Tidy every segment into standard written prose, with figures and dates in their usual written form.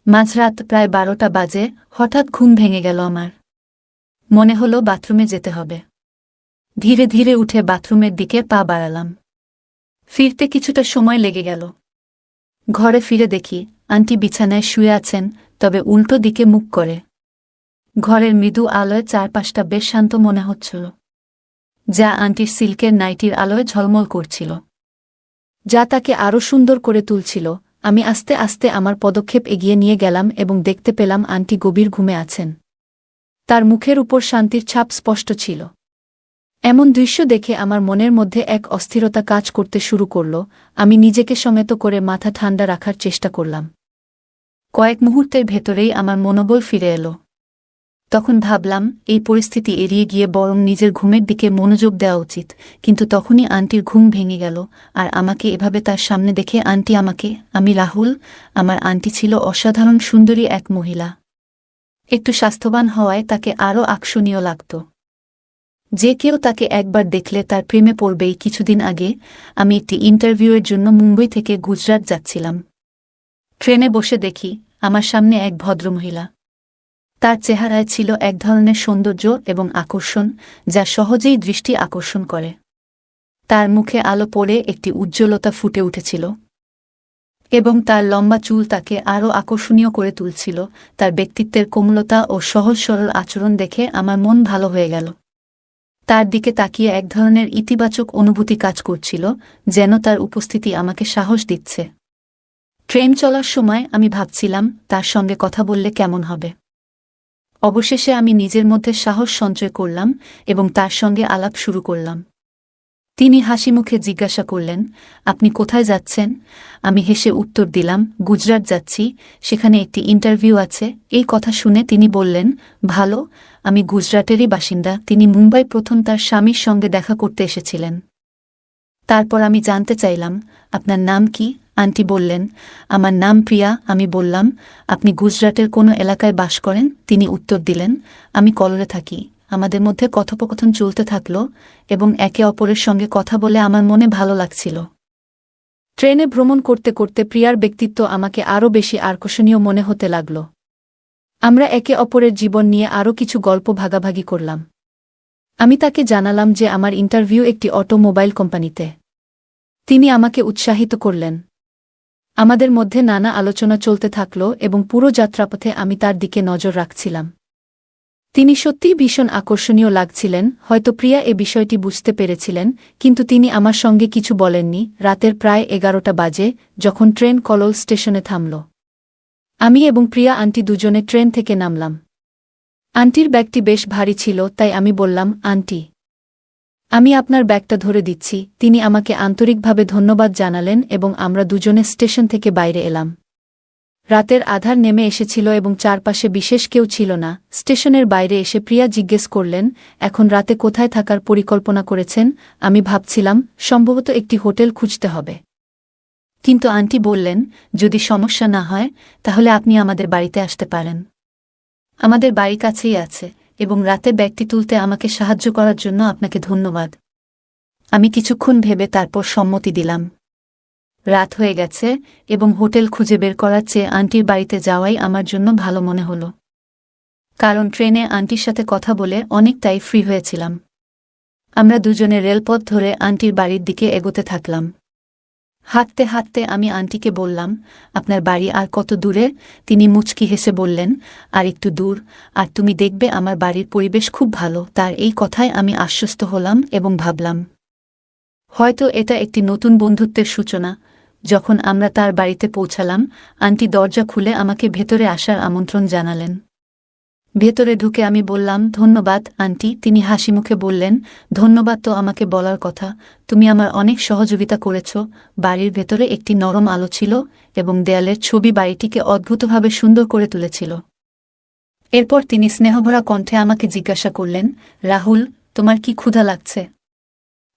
মাঝরাত প্রায় 12টা বাজে হঠাৎ ঘুম ভেঙে গেল আমার। মনে হলো বাথরুমে যেতে হবে। ধীরে ধীরে উঠে বাথরুমের দিকে পা বাড়ালাম। ফিরতে কিছুটা সময় লেগে গেল। ঘরে ফিরে দেখি আন্টি বিছানায় শুয়ে আছেন, তবে উল্টো দিকে মুখ করে। ঘরের মৃদু আলোয় চারপাশটা বেশ শান্ত মনে হচ্ছিল, যা আন্টির সিল্কের নাইটির আলোয় ঝলমল করছিল, যা তাকে আরও সুন্দর করে তুলছিল। আমি আস্তে আস্তে আমার পদক্ষেপ এগিয়ে নিয়ে গেলাম এবং দেখতে পেলাম আন্টি গভীর ঘুমে আছেন। তার মুখের উপর শান্তির ছাপ স্পষ্ট ছিল। এমন দৃশ্য দেখে আমার মনের মধ্যে এক অস্থিরতা কাজ করতে শুরু করল। আমি নিজেকে সংযত করে মাথা ঠান্ডা রাখার চেষ্টা করলাম। কয়েক মুহূর্তের ভেতরেই আমার মনোবল ফিরে এলো। তখন ভাবলাম, এই পরিস্থিতি এড়িয়ে গিয়ে বরং নিজের ঘুমের দিকে মনোযোগ দেওয়া উচিত। কিন্তু তখনই আন্টির ঘুম ভেঙে গেল, আর আমাকে এভাবে তার সামনে দেখে আন্টি আমাকে। আমি রাহুল। আমার আন্টি ছিল অসাধারণ সুন্দরী এক মহিলা। একটু স্বাস্থ্যবান হওয়ায় তাকে আরও আকর্ষণীয় লাগত। যে কেউ তাকে একবার দেখলে তার প্রেমে পড়বেই। কিছুদিন আগে আমি একটি ইন্টারভিউয়ের জন্য মুম্বই থেকে গুজরাট যাচ্ছিলাম। ট্রেনে বসে দেখি আমার সামনে এক ভদ্রমহিলা। তার চেহারায় ছিল এক ধরনের সৌন্দর্য এবং আকর্ষণ, যা সহজেই দৃষ্টি আকর্ষণ করে। তার মুখে আলো পড়ে একটি উজ্জ্বলতা ফুটে উঠেছিল, এবং তার লম্বা চুল তাকে আরও আকর্ষণীয় করে তুলছিল। তার ব্যক্তিত্বের কোমলতা ও সহজ সরল আচরণ দেখে আমার মন ভালো হয়ে গেল। তার দিকে তাকিয়ে এক ধরনের ইতিবাচক অনুভূতি কাজ করছিল, যেন তার উপস্থিতি আমাকে সাহস দিচ্ছে। ট্রেন চলার সময় আমি ভাবছিলাম তার সঙ্গে কথা বললে কেমন হবে। অবশেষে আমি নিজের মধ্যে সাহস সঞ্চয় করলাম এবং তার সঙ্গে আলাপ শুরু করলাম। তিনি হাসিমুখে জিজ্ঞাসা করলেন, আপনি কোথায় যাচ্ছেন? আমি হেসে উত্তর দিলাম, গুজরাট যাচ্ছি, সেখানে একটি ইন্টারভিউ আছে। এই কথা শুনে তিনি বললেন, ভালো, আমি গুজরাটেরই বাসিন্দা। তিনি মুম্বাই প্রথম তার স্বামীর সঙ্গে দেখা করতে এসেছিলেন। তারপর আমি জানতে চাইলাম, আপনার নাম কি? আন্টি বললেন, আমার নাম প্রিয়া। আমি বললাম, আপনি গুজরাটের কোনো এলাকায় বাস করেন? তিনি উত্তর দিলেন, আমি কলোরে থাকি। আমাদের মধ্যে কথোপকথন চলতে থাকল এবং একে অপরের সঙ্গে কথা বলে আমার মনে ভালো লাগছিল। ট্রেনে ভ্রমণ করতে করতে প্রিয়ার ব্যক্তিত্ব আমাকে আরও বেশি আকর্ষণীয় মনে হতে লাগল। আমরা একে অপরের জীবন নিয়ে আরও কিছু গল্প ভাগাভাগি করলাম। আমি তাকে জানালাম যে আমার ইন্টারভিউ একটি অটোমোবাইল কোম্পানিতে। তিনি আমাকে উৎসাহিত করলেন। আমাদের মধ্যে নানা আলোচনা চলতে থাকল এবং পুরো যাত্রাপথে আমি তার দিকে নজর রাখছিলাম। তিনি সত্যিই ভীষণ আকর্ষণীয় লাগছিলেন। হয়তো প্রিয়া এ বিষয়টি বুঝতে পেরেছিলেন, কিন্তু তিনি আমার সঙ্গে কিছু বলেননি। রাতের প্রায় 11টা বাজে যখন ট্রেন কলোল স্টেশনে থামল। আমি এবং প্রিয়া আন্টি দুজনে ট্রেন থেকে নামলাম। আন্টির ব্যাগটি বেশ ভারী ছিল, তাই আমি বললাম, আন্টি, আমি আপনার ব্যাগটা ধরে দিচ্ছি। তিনি আমাকে আন্তরিকভাবে ধন্যবাদ জানালেন এবং আমরা দুজনে স্টেশন থেকে বাইরে এলাম। রাতের আধার নেমে এসেছিল এবং চারপাশে বিশেষ কেউ ছিল না। স্টেশনের বাইরে এসে প্রিয়া জিজ্ঞেস করলেন, এখন রাতে কোথায় থাকার পরিকল্পনা করেছেন? আমি ভাবছিলাম সম্ভবত একটি হোটেল খুঁজতে হবে, কিন্তু আন্টি বললেন, যদি সমস্যা না হয় তাহলে আপনি আমাদের বাড়িতে আসতে পারেন। আমাদের বাড়ি কাছেই আছে, এবং রাতে ব্যাগটি তুলতে আমাকে সাহায্য করার জন্য আপনাকে ধন্যবাদ। আমি কিছুক্ষণ ভেবে তারপর সম্মতি দিলাম। রাত হয়ে গেছে এবং হোটেল খুঁজে বের করার চেয়ে আন্টির বাড়িতে যাওয়াই আমার জন্য ভালো মনে হলো, কারণ ট্রেনে আন্টির সাথে কথা বলে অনেকটাই ফ্রি হয়েছিলাম। আমরা দুজনে রেলপথ ধরে আন্টির বাড়ির দিকে এগোতে থাকলাম। হাঁটতে হাঁটতে আমি আন্টিকে বললাম, আপনার বাড়ি আর কত দূরে? তিনি মুচকি হেসে বললেন, আর একটু দূর, আর তুমি দেখবে আমার বাড়ির পরিবেশ খুব ভালো। তার এই কথায় আমি আশ্বস্ত হলাম এবং ভাবলাম, হয়তো এটা একটি নতুন বন্ধুত্বের সূচনা। যখন আমরা তার বাড়িতে পৌঁছালাম, আন্টি দরজা খুলে আমাকে ভেতরে আসার আমন্ত্রণ জানালেন। ভেতরে ঢুকে আমি বললাম, ধন্যবাদ আন্টি। তিনি হাসিমুখে বললেন, ধন্যবাদ তো আমাকে বলার কথা, তুমি আমার অনেক সহযোগিতা করেছ। বাড়ির ভেতরে একটি নরম আলো ছিল এবং দেয়ালের ছবি বাড়িটিকে অদ্ভুতভাবে সুন্দর করে তুলেছিল। এরপর তিনি স্নেহভরা কণ্ঠে আমাকে জিজ্ঞাসা করলেন, রাহুল, তোমার কি ক্ষুধা লাগছে?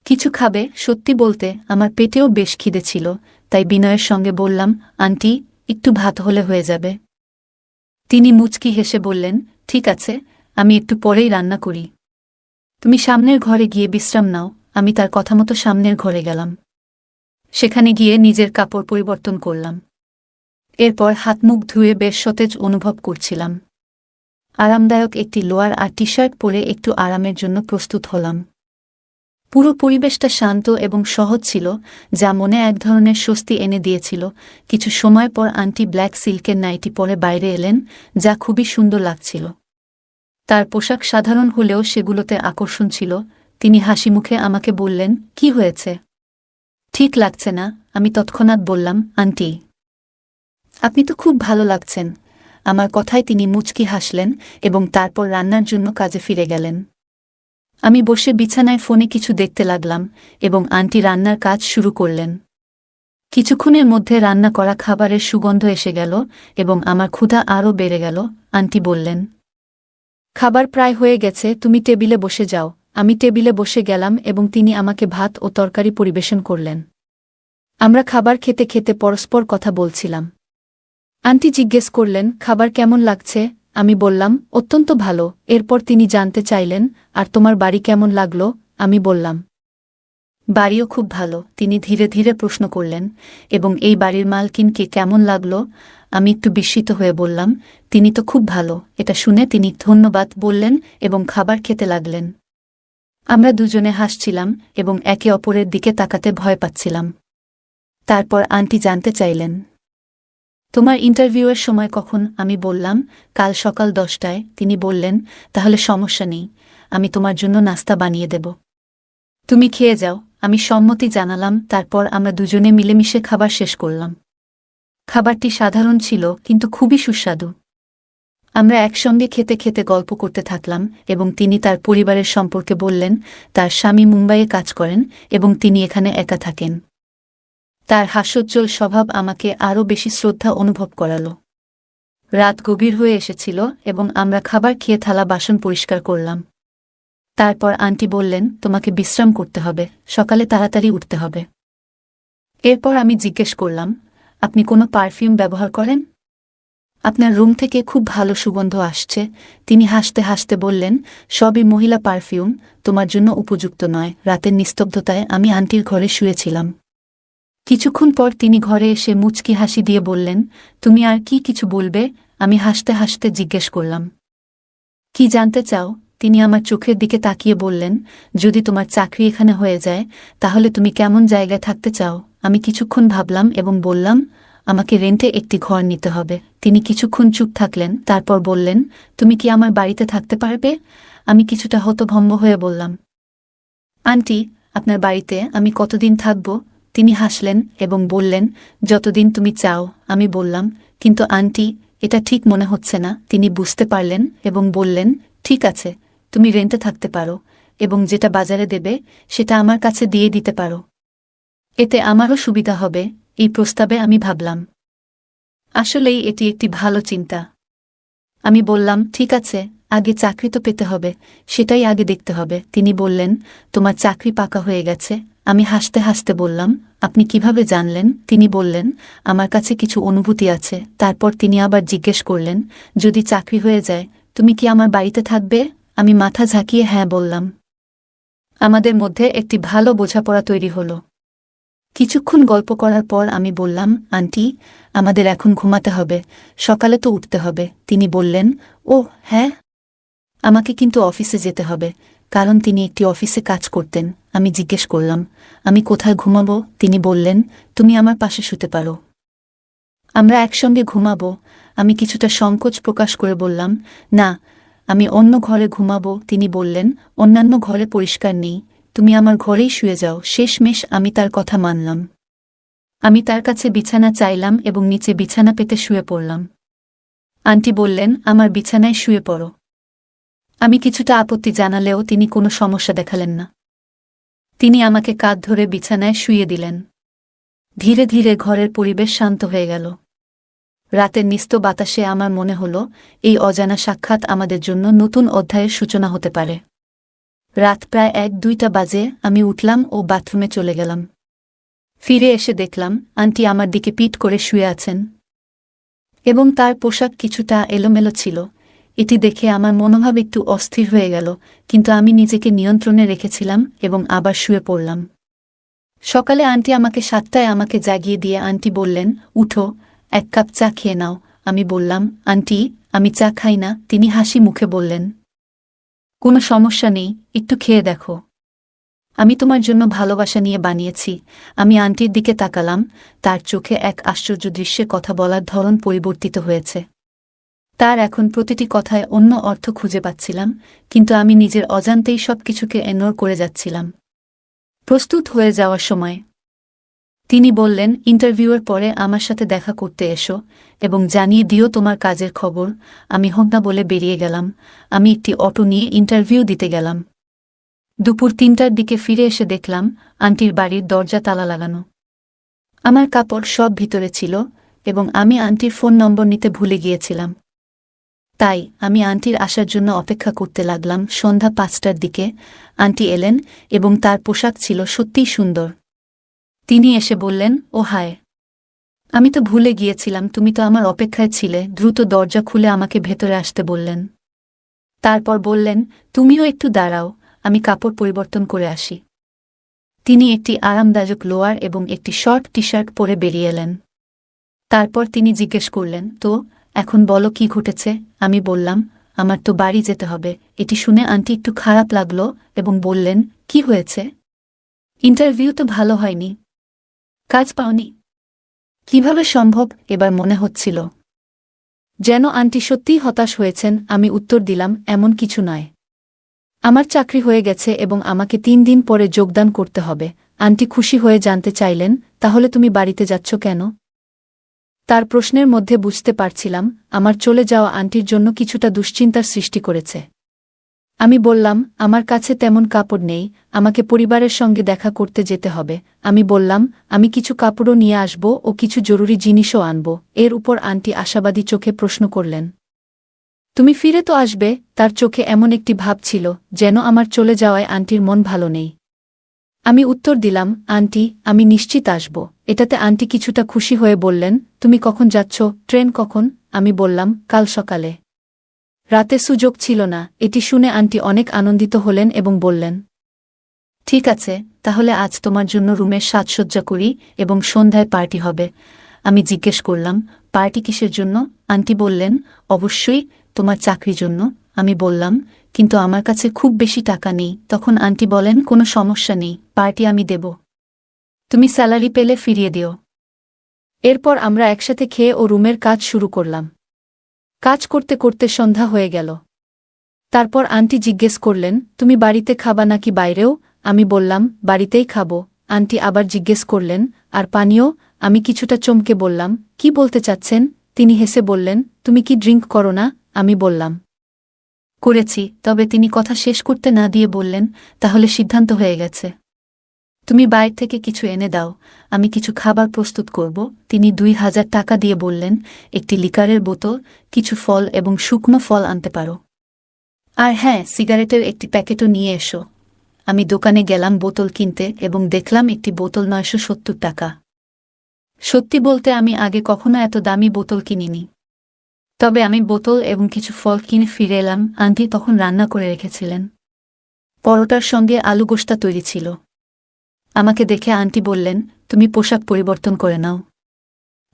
কিছু খাবে? সত্যি বলতে আমার পেটেও বেশ খিদে ছিল, তাই বিনয়ের সঙ্গে বললাম, আন্টি, একটু ভাত হলে হয়ে যাবে। তিনি মুচকি হেসে বললেন, ঠিক আছে, আমি একটু পরেই রান্না করি। তুমি সামনের ঘরে গিয়ে বিশ্রাম নাও। আমি তার কথা মতো সামনের ঘরে গেলাম। সেখানে গিয়ে নিজের কাপড় পরিবর্তন করলাম এরপর হাত মুখ ধুয়ে বেশ সতেজ অনুভব করছিলাম। আরামদায়ক একটি লোয়ার আর টি শার্ট পরে একটু আরামের জন্য প্রস্তুত হলাম। পুরো পরিবেশটা শান্ত এবং সহজ ছিল, যা মনে এক ধরনের স্বস্তি এনে দিয়েছিল। কিছু সময় পর আন্টি ব্ল্যাক সিল্কের নাইটি পরে বাইরে এলেন, যা খুবই সুন্দর লাগছিল। তার পোশাক সাধারণ হলেও সেগুলোতে আকর্ষণ ছিল। তিনি হাসিমুখে আমাকে বললেন, কি হয়েছে? ঠিক লাগছে না? আমি তৎক্ষণাৎ বললাম, আন্টি, আপনি তো খুব ভালো লাগছেন। আমার কথায় তিনি মুচকি হাসলেন এবং তারপর রান্নার জন্য কাজে ফিরে গেলেন। আমি বসে বিছানায় ফোনে কিছু দেখতে লাগলাম এবং আন্টি রান্নার কাজ শুরু করলেন। কিছুক্ষণের মধ্যে রান্না করা খাবারের সুগন্ধ এসে গেল এবং আমার ক্ষুধা আরও বেড়ে গেল। আন্টি বললেন, খাবার প্রায় হয়ে গেছে, তুমি টেবিলে বসে যাও। আমি টেবিলে বসে গেলাম এবং তিনি আমাকে ভাত ও তরকারি পরিবেশন করলেন। আমরা খাবার খেতে খেতে পরস্পর কথা বলছিলাম। আন্টি জিজ্ঞেস করলেন, খাবার কেমন লাগছে? আমি বললাম, অত্যন্ত ভালো। এরপর তিনি জানতে চাইলেন, আর তোমার বাড়ি কেমন লাগলো? আমি বললাম, বাড়িও খুব ভালো। তিনি ধীরে ধীরে প্রশ্ন করলেন, এবং এই বাড়ির মালকিনকে কেমন লাগলো? আমি একটু বিস্মিত হয়ে বললাম, তিনি তো খুব ভালো। এটা শুনে তিনি ধন্যবাদ বললেন এবং খাবার খেতে লাগলেন। আমরা দুজনে হাসছিলাম এবং একে অপরের দিকে তাকাতে ভয় পাচ্ছিলাম। তারপর আন্টি জানতে চাইলেন, তোমার ইন্টারভিউয়ের সময় কখন? আমি বললাম, কাল সকাল 10টায়। তিনি বললেন, তাহলে সমস্যা নেই, আমি তোমার জন্য নাস্তা বানিয়ে দেব, তুমি খেয়ে যাও। আমি সম্মতি জানালাম। তারপর আমরা দুজনে মিলেমিশে খাবার শেষ করলাম। খাবারটি সাধারণ ছিল, কিন্তু খুবই সুস্বাদু। আমরা একসঙ্গে খেতে খেতে গল্প করতে থাকলাম এবং তিনি তার পরিবারের সম্পর্কে বললেন। তার স্বামী মুম্বাইয়ে কাজ করেন এবং তিনি এখানে একা থাকেন। তার হাস্যোজ্জ্বল স্বভাব আমাকে আরও বেশি শ্রদ্ধা অনুভব করাল। রাত গভীর হয়ে এসেছিল এবং আমরা খাবার খেয়ে থালা বাসন পরিষ্কার করলাম। তারপর আন্টি বললেন, তোমাকে বিশ্রাম করতে হবে, সকালে তাড়াতাড়ি উঠতে হবে। এরপর আমি জিজ্ঞেস করলাম, আপনি কোনো পারফিউম ব্যবহার করেন? আপনার রুম থেকে খুব ভালো সুগন্ধ আসছে। তিনি হাসতে হাসতে বললেন, সবই মহিলা পারফিউম, তোমার জন্য উপযুক্ত নয়। রাতের নিস্তব্ধতায় আমি আন্টির ঘরে শুয়েছিলাম। কিছুক্ষণ পর তিনি ঘরে এসে মুচকি হাসি দিয়ে বললেন, তুমি আর কি কিছু বলবে? আমি হাসতে হাসতে জিজ্ঞেস করলাম, কি জানতে চাও? তিনি আমার চোখের দিকে তাকিয়ে বললেন, যদি তোমার চাকরি এখানে হয়ে যায়, তাহলে তুমি কেমন জায়গায় থাকতে চাও? আমি কিছুক্ষণ ভাবলাম এবং বললাম, আমাকে রেন্টে একটি ঘর নিতে হবে। তিনি কিছুক্ষণ চুপ থাকলেন, তারপর বললেন, তুমি কি আমার বাড়িতে থাকতে পারবে? আমি কিছুটা হতভম্ব হয়ে বললাম, আন্টি, আপনার বাড়িতে আমি কতদিন থাকব? তিনি হাসলেন এবং বললেন, যতদিন তুমি চাও। আমি বললাম, কিন্তু আন্টি, এটা ঠিক মনে হচ্ছে না। তিনি বুঝতে পারলেন এবং বললেন, ঠিক আছে, তুমি রেন্টে থাকতে পারো এবং যেটা বাজারে দেবে সেটা আমার কাছে দিয়ে দিতে পারো। এতে আমারও সুবিধা হবে। এই প্রস্তাবে আমি ভাবলাম, আসলেই এটি একটি ভালো চিন্তা। আমি বললাম, ঠিক আছে, আগে চাকরি তো পেতে হবে, সেটাই আগে দেখতে হবে। তিনি বললেন, তোমার চাকরি পাকা হয়ে গেছে। আমি হাসতে হাসতে বললাম, আপনি কিভাবে জানলেন? তিনি বললেন, আমার কাছে কিছু অনুভূতি আছে। তারপর তিনি আবার জিজ্ঞেস করলেন, যদি চাকরি হয়ে যায়, তুমি কি আমার বাড়িতে থাকবে? আমি মাথা ঝাঁকিয়ে হ্যাঁ বললাম। আমাদের মধ্যে একটি ভালো বোঝাপড়া তৈরি হলো। কিছুক্ষণ গল্প করার পর আমি বললাম, আন্টি, আমাদের এখন ঘুমাতে হবে, সকালে তো উঠতে হবে। তিনি বললেন, ও হ্যাঁ, আমাকে কিন্তু অফিসে যেতে হবে, কারণ তিনি একটি অফিসে কাজ করতেন। আমি জিজ্ঞেস করলাম, আমি কোথায় ঘুমাবো? তিনি বললেন, তুমি আমার পাশে শুতে পারো, আমরা একসঙ্গে ঘুমাবো। আমি কিছুটা সংকোচ প্রকাশ করে বললাম, না, আমি অন্য ঘরে ঘুমাবো। তিনি বললেন, অন্যান্য ঘরে পরিষ্কার নেই, তুমি আমার ঘরেই শুয়ে যাও। শেষমেশ আমি তার কথা মানলাম। আমি তার কাছে বিছানা চাইলাম এবং নিচে বিছানা পেতে শুয়ে পড়লাম। আন্টি বললেন, আমার বিছানায় শুয়ে পড়ো। আমি কিছুটা আপত্তি জানালেও তিনি কোনো সমস্যা দেখালেন না। তিনি আমাকে কাঁধ ধরে বিছানায় শুইয়ে দিলেন। ধীরে ধীরে ঘরের পরিবেশ শান্ত হয়ে গেল। রাতের নিস্ত বাতাসে আমার মনে হল, এই অজানা সাক্ষাৎ আমাদের জন্য নতুন অধ্যায়ের সূচনা হতে পারে। রাত প্রায় 1-2টা বাজে। আমি উঠলাম ও বাথরুমে চলে গেলাম। ফিরে এসে দেখলাম, আন্টি আমার দিকে পিঠ করে শুয়ে আছেন এবং তার পোশাক কিছুটা এলোমেলো ছিল। এটি দেখে আমার মনোভাব একটু অস্থির হয়ে গেল, কিন্তু আমি নিজেকে নিয়ন্ত্রণে রেখেছিলাম এবং আবার শুয়ে পড়লাম। সকালে আন্টি আমাকে 7টায় জাগিয়ে দিয়ে আন্টি বললেন, উঠো, এক কাপ চা খেয়ে নাও। আমি বললাম, আন্টি, আমি চা খাই না। তিনি হাসি মুখে বললেন, কোনো সমস্যা নেই, একটু খেয়ে দেখো। আমি তোমার জন্য ভালোবাসা নিয়ে বানিয়েছি। আমি আন্টির দিকে তাকালাম, তার চোখে এক আশ্চর্য দৃশ্যে কথা বলার ধরন পরিবর্তিত হয়েছে। তার এখন প্রতিটি কথায় অন্য অর্থ খুঁজে পাচ্ছিলাম, কিন্তু আমি নিজের অজান্তেই সবকিছুকে ইগনোর করে যাচ্ছিলাম। প্রস্তুত হয়ে যাওয়ার সময় তিনি বললেন, ইন্টারভিউয়ের পরে আমার সাথে দেখা করতে এসো এবং জানিয়ে দিও তোমার কাজের খবর। আমি হন্না বলে বেরিয়ে গেলাম। আমি একটি অটো নিয়ে ইন্টারভিউ দিতে গেলাম। দুপুর ৩টার দিকে ফিরে এসে দেখলাম আন্টির বাড়ির দরজা তালা লাগানো। আমার কাপড় সব ভিতরে ছিল এবং আমি আন্টির ফোন নম্বর নিতে ভুলে গিয়েছিলাম। তাই আমি আন্টির আসার জন্য অপেক্ষা করতে লাগলাম। সন্ধ্যা ৫টার দিকে আন্টি এলেন এবং তার পোশাক ছিল সত্যিই সুন্দর। তিনি এসে বললেন, ও হায়, আমি তো ভুলে গিয়েছিলাম, তুমি তো আমার অপেক্ষায় ছিলে। দ্রুত দরজা খুলে আমাকে ভেতরে আসতে বললেন। তারপর বললেন, তুমিও একটু দাঁড়াও, আমি কাপড় পরিবর্তন করে আসি। তিনি একটি আরামদায়ক লোয়ার এবং একটি শর্ট টি শার্ট পরে বেরিয়ে এলেন। তারপর তিনি জিজ্ঞেস করলেন, তো এখন বলো কি ঘটেছে। আমি বললাম, আমার তো বাড়ি যেতে হবে। এটি শুনে আন্টি একটু খারাপ লাগলো এবং বললেন, কি হয়েছে? ইন্টারভিউ তো ভালো হয়নি। কাজ পাওনি? কিভাবে সম্ভব? এবার মনে হচ্ছিল যেন আন্টি সত্যিই হতাশ হয়েছেন। আমি উত্তর দিলাম, এমন কিছু নয়। আমার চাকরি হয়ে গেছে এবং আমাকে ৩ দিন পরে যোগদান করতে হবে। আন্টি খুশি হয়ে জানতে চাইলেন, তাহলে তুমি বাড়িতে যাচ্ছ কেন? তার প্রশ্নের মধ্যে বুঝতে পারছিলাম আমার চলে যাওয়া আন্টির জন্য কিছুটা দুশ্চিন্তার সৃষ্টি করেছে। আমি বললাম, আমার কাছে তেমন কাপড় নেই, আমাকে পরিবারের সঙ্গে দেখা করতে যেতে হবে। আমি বললাম, আমি কিছু কাপড়ও নিয়ে আসব ও কিছু জরুরি জিনিসও আনব। এর উপর আন্টি আশাবাদী চোখে প্রশ্ন করলেন, তুমি ফিরে তো আসবে? তার চোখে এমন একটি ভাব ছিল যেন আমার চলে যাওয়ায় আন্টির মন ভালো নেই। আমি উত্তর দিলাম, আন্টি, আমি নিশ্চিত আসব। এটাতে আন্টি কিছুটা খুশি হয়ে বললেন, তুমি কখন যাচ্ছ? ট্রেন কখন? আমি বললাম, কাল সকালে। রাতে সুযোগ ছিল না। এটি শুনে আন্টি অনেক আনন্দিত হলেন এবং বললেন, ঠিক আছে, তাহলে আজ তোমার জন্য রুমের সাজসজ্জা করি এবং সন্ধ্যায় পার্টি হবে। আমি জিজ্ঞেস করলাম, পার্টি কিসের জন্য? আন্টি বললেন, অবশ্যই তোমার চাকরির জন্য। আমি বললাম, কিন্তু আমার কাছে খুব বেশি টাকা নেই। তখন আন্টি বলেন, কোনো সমস্যা নেই, পার্টি আমি দেব, তুমি স্যালারি পেলে ফিরিয়ে দিও। এরপর আমরা একসাথে খেয়ে ও রুমের কাজ শুরু করলাম। কাজ করতে করতে সন্ধ্যা হয়ে গেল। তারপর আন্টি জিজ্ঞেস করলেন, তুমি বাড়িতে খাবা নাকি বাইরেও? আমি বললাম, বাড়িতেই খাবো। আন্টি আবার জিজ্ঞেস করলেন, আর পানীয়? আমি কিছুটা চমকে বললাম, কি বলতে চাচ্ছেন? তিনি হেসে বললেন, তুমি কি ড্রিঙ্ক করো না? আমি বললাম, করেছি। তবে তিনি কথা শেষ করতে না দিয়ে বললেন, তাহলে সিদ্ধান্ত হয়ে গেছে, তুমি বাইরে থেকে কিছু এনে দাও, আমি কিছু খাবার প্রস্তুত করব। তিনি ২,০০০ টাকা দিয়ে বললেন, একটি লিকারের বোতল, কিছু ফল এবং শুকনো ফল আনতে পারো। আর হ্যাঁ, সিগারেটের একটি প্যাকেটও নিয়ে এসো। আমি দোকানে গেলাম বোতল কিনতে এবং দেখলাম একটি বোতল ৯৭০ টাকা। সত্যি বলতে আমি আগে কখনো এত দামি বোতল কিনিনি। তবে আমি বোতল এবং কিছু ফল কিনে ফিরে এলাম। আন্টি তখন রান্না করে রেখেছিলেন। পরোটার সঙ্গে আলু গোশতা তৈরি ছিল। আমাকে দেখে আন্টি বললেন, তুমি পোশাক পরিবর্তন করে নাও,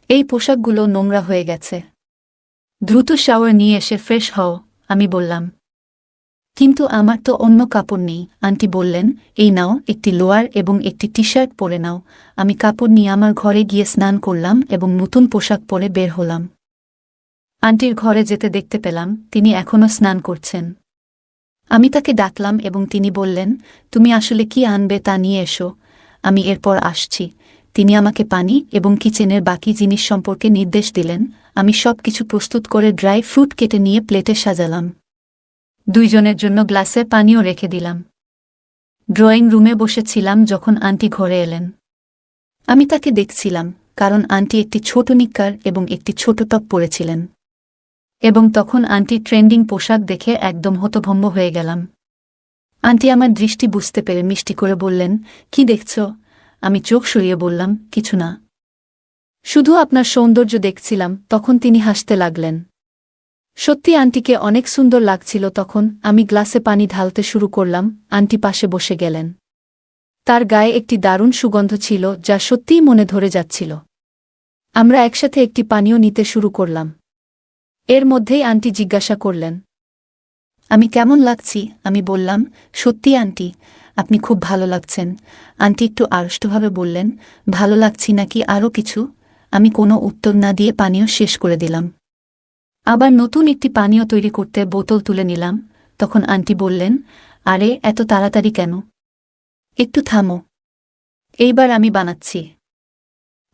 এই পোশাকগুলো নোংরা হয়ে গেছে, দ্রুত শাওয়ার নিয়ে এসে ফ্রেশ হও। আমি বললাম, কিন্তু আমার তো অন্য কাপড় নেই। আন্টি বললেন, এই নাও, একটি লোয়ার এবং একটি টি শার্ট পরে নাও। আমি কাপড় নিয়ে আমার ঘরে গিয়ে স্নান করলাম এবং নতুন পোশাক পরে বের হলাম। আন্টির ঘরে যেতে দেখতে পেলাম তিনি এখনও স্নান করছেন। আমি তাকে ডাকলাম এবং তিনি বললেন, তুমি আসলে কি আনবে তা নিয়ে এসো, আমি এরপর আসছি। তিনি আমাকে পানি এবং কিচেনের বাকি জিনিস সম্পর্কে নির্দেশ দিলেন। আমি সব কিছু প্রস্তুত করে ড্রাই ফ্রুট কেটে নিয়ে প্লেটে সাজালাম। ২ জনের জন্য গ্লাসে পানিও রেখে দিলাম। ড্রয়িং রুমে বসেছিলাম যখন আন্টি ঘরে এলেন। আমি তাকে দেখছিলাম, কারণ আন্টি একটি ছোট নিক্কার এবং একটি ছোট টপ পরেছিলেন। এবং তখন আন্টি ট্রেন্ডিং পোশাক দেখে একদম হতভম্ব হয়ে গেলাম। আন্টি আমার দৃষ্টি বুঝতে পেরে মিষ্টি করে বললেন, কি দেখছ? আমি চোখ সরিয়ে বললাম, কিছু না, শুধু আপনার সৌন্দর্য দেখছিলাম। তখন তিনি হাসতে লাগলেন। সত্যি আন্টিকে অনেক সুন্দর লাগছিল তখন। আমি গ্লাসে পানি ঢালতে শুরু করলাম। আন্টি পাশে বসে গেলেন। তার গায়ে একটি দারুণ সুগন্ধ ছিল যা সত্যিই মনে ধরে যাচ্ছিল। আমরা একসাথে একটি পানীয় নিতে শুরু করলাম। এর মধ্যেই আন্টি জিজ্ঞাসা করলেন, আমি কেমন লাগছি? আমি বললাম, সত্যি আন্টি, আপনি খুব ভালো লাগছেন। আন্টি একটু আড়ষ্টভাবে বললেন, ভালো লাগছি নাকি আরও কিছু? আমি কোনো উত্তর না দিয়ে পানীয় শেষ করে দিলাম। আবার নতুন একটি পানীয় তৈরি করতে বোতল তুলে নিলাম। তখন আন্টি বললেন, আরে এত তাড়াতাড়ি কেন? একটু থামো, এইবার আমি বানাচ্ছি।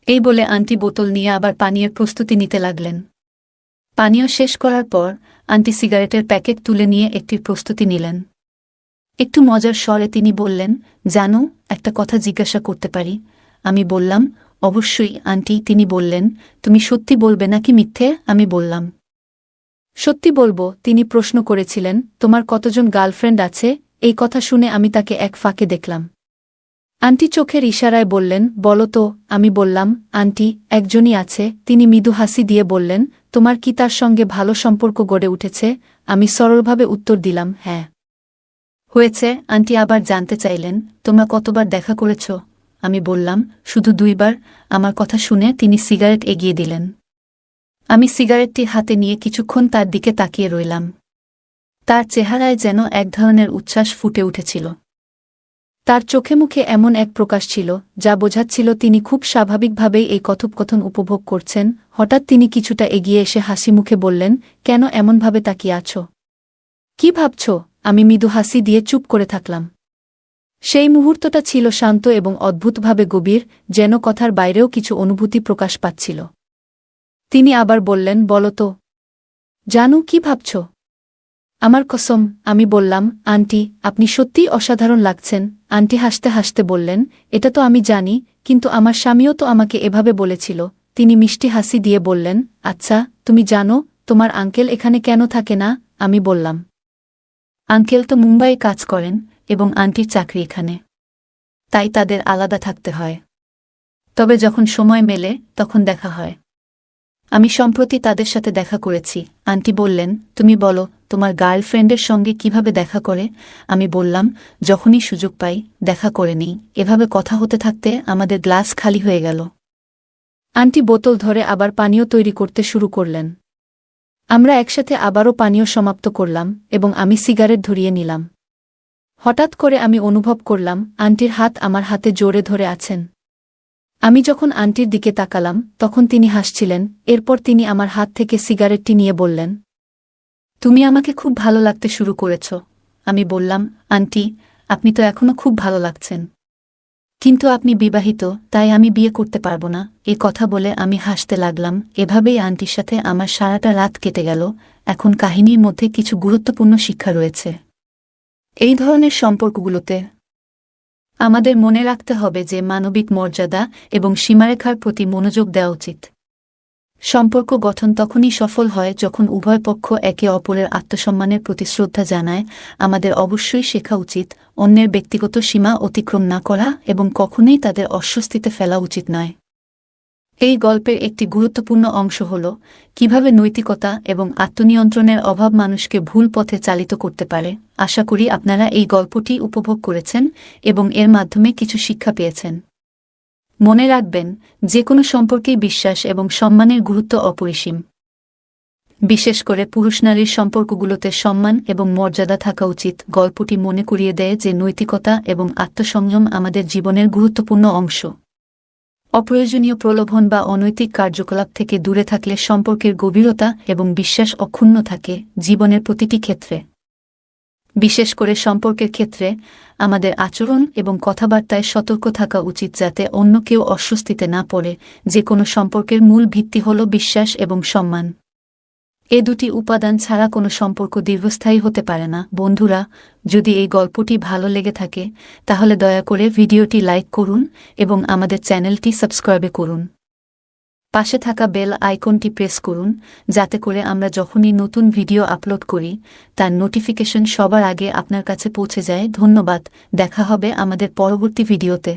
এই বলে আন্টি বোতল নিয়ে আবার পানীয়ের প্রস্তুতি নিতে লাগলেন। পানীয় শেষ করার পর আন্টি সিগারেটের প্যাকেট তুলে নিয়ে একটির প্রস্তুতি নিলেন। একটু মজার স্বরে তিনি বললেন, জানো, একটা কথা জিজ্ঞাসা করতে পারি? আমি বললাম, অবশ্যই আন্টি। তিনি বললেন, তুমি সত্যি বলবে নাকি মিথ্যে? আমি বললাম, সত্যি বলবো। তিনি প্রশ্ন করেছিলেন, তোমার কতজন গার্লফ্রেন্ড আছে? এই কথা শুনে আমি তাকে এক ফাঁকে দেখলাম। আন্টি চোখের ইশারায় বললেন, বলো তো। আমি বললাম, আন্টি, একজনই আছে। তিনি মৃদু হাসি দিয়ে বললেন, তোমার কি তার সঙ্গে ভালো সম্পর্ক গড়ে উঠেছে? আমি সরলভাবে উত্তর দিলাম, হ্যাঁ। হয়েছে। আন্টি আবার জানতে চাইলেন, তোমরা কতবার দেখা করেছ? আমি বললাম, শুধু 2 বার। আমার কথা শুনে তিনি সিগারেট এগিয়ে দিলেন। আমি সিগারেটটি হাতে নিয়ে কিছুক্ষণ তার দিকে তাকিয়ে রইলাম। তার চেহারায় যেন এক ধরনের উচ্ছ্বাস ফুটে উঠেছিল। তার চোখে মুখে এমন এক প্রকাশ ছিল যা বোঝাচ্ছিল তিনি খুব স্বাভাবিকভাবেই এই কথোপকথন উপভোগ করছেন। হঠাৎ তিনি কিছুটা এগিয়ে এসে হাসি মুখে বললেন, কেন এমনভাবে তাকিয়ে আছো? কি ভাবছ? আমি মৃদু হাসি দিয়ে চুপ করে থাকলাম। সেই মুহূর্তটা ছিল শান্ত এবং অদ্ভুতভাবে গভীর, যেন কথার বাইরেও কিছু অনুভূতি প্রকাশ পাচ্ছিল। তিনি আবার বললেন, বলো তো। জানু, কি ভাবছ? আমার কসম। আমি বললাম, আন্টি, আপনি সত্যিই অসাধারণ লাগছেন। আন্টি হাসতে হাসতে বললেন, এটা তো আমি জানি, কিন্তু আমার স্বামীও তো আমাকে এভাবে বলেছিল। তিনি মিষ্টি হাসি দিয়ে বললেন, আচ্ছা, তুমি জানো তোমার আঙ্কেল এখানে কেন থাকে না? আমি বললাম, আঙ্কেল তো মুম্বাইয়ে কাজ করেন এবং আন্টির চাকরি এখানে, তাই তাদের আলাদা থাকতে হয়। তবে যখন সময় মেলে তখন দেখা হয়। আমি সম্প্রতি তাদের সাথে দেখা করেছি। আন্টি বললেন, তুমি বলো, তোমার গার্লফ্রেন্ডের সঙ্গে কিভাবে দেখা করে? আমি বললাম, যখনই সুযোগ পাই দেখা করে নিই। এভাবে কথা হতে থাকতে আমাদের গ্লাস খালি হয়ে গেল। আন্টি বোতল ধরে আবার পানীয় তৈরি করতে শুরু করলেন। আমরা একসাথে আবারও পানীয় সমাপ্ত করলাম এবং আমি সিগারেট ধরিয়ে নিলাম। হঠাৎ করে আমি অনুভব করলাম আন্টির হাত আমার হাতে জোরে ধরে আছেন। আমি যখন আন্টির দিকে তাকালাম তখন তিনি হাসছিলেন। এরপর তিনি আমার হাত থেকে সিগারেটটি নিয়ে বললেন, তুমি আমাকে খুব ভালো লাগতে শুরু করেছ। আমি বললাম, আন্টি, আপনি তো এখনো খুব ভালো লাগছেন, কিন্তু আপনি বিবাহিত, তাই আমি বিয়ে করতে পারব না। এ কথা বলে আমি হাসতে লাগলাম। এভাবেই আন্টির সাথে আমার সারাটা রাত কেটে গেল। এখন কাহিনীর মধ্যে কিছু গুরুত্বপূর্ণ শিক্ষা রয়েছে। এই ধরনের সম্পর্কগুলোতে আমাদের মনে রাখতে হবে যে মানবিক মর্যাদা এবং সীমারেখার প্রতি মনোযোগ দেওয়া উচিত। সম্পর্ক গঠন তখনই সফল হয় যখন উভয় পক্ষ একে অপরের আত্মসম্মানের প্রতি শ্রদ্ধা জানায়। আমাদের অবশ্যই শেখা উচিত অন্যের ব্যক্তিগত সীমা অতিক্রম না করা এবং কখনোই তাদের অস্বস্তিতে ফেলা উচিত নয়। এই গল্পের একটি গুরুত্বপূর্ণ অংশ হল কিভাবে নৈতিকতা এবং আত্মনিয়ন্ত্রণের অভাব মানুষকে ভুল পথে চালিত করতে পারে। আশা করি আপনারা এই গল্পটি উপভোগ করেছেন এবং এর মাধ্যমে কিছু শিক্ষা পেয়েছেন। মনে রাখবেন, যে কোনো সম্পর্কেই বিশ্বাস এবং সম্মানের গুরুত্ব অপরিসীম। বিশেষ করে পুরুষ নারীর সম্পর্কগুলোতে সম্মান এবং মর্যাদা থাকা উচিত। গল্পটি মনে করিয়ে দেয় যে নৈতিকতা এবং আত্মসংযম আমাদের জীবনের গুরুত্বপূর্ণ অংশ। অপ্রয়োজনীয় প্রলোভন বা অনৈতিক কার্যকলাপ থেকে দূরে থাকলে সম্পর্কের গভীরতা এবং বিশ্বাস অক্ষুণ্ণ থাকে জীবনের প্রতিটি ক্ষেত্রে। বিশেষ করে সম্পর্কের ক্ষেত্রে আমাদের আচরণ এবং কথাবার্তায় সতর্ক থাকা উচিত যাতে অন্য কেউ অস্বস্তিতে না পড়ে। যে কোনো সম্পর্কের মূল ভিত্তি হল বিশ্বাস এবং সম্মান। এ দুটি উপাদান ছাড়া কোনো সম্পর্ক দীর্ঘস্থায়ী হতে পারে না। বন্ধুরা, যদি এই গল্পটি ভালো লেগে থাকে তাহলে দয়া করে ভিডিওটি লাইক করুন এবং আমাদের চ্যানেলটি সাবস্ক্রাইব করুন। পাশে থাকা বেল আইকনটি প্রেস করুন যাতে করে আমরা যখনই নতুন ভিডিও আপলোড করি তার নোটিফিকেশন সবার আগে আপনার কাছে পৌঁছে যায়। ধন্যবাদ। দেখা হবে আমাদের পরবর্তী ভিডিওতে।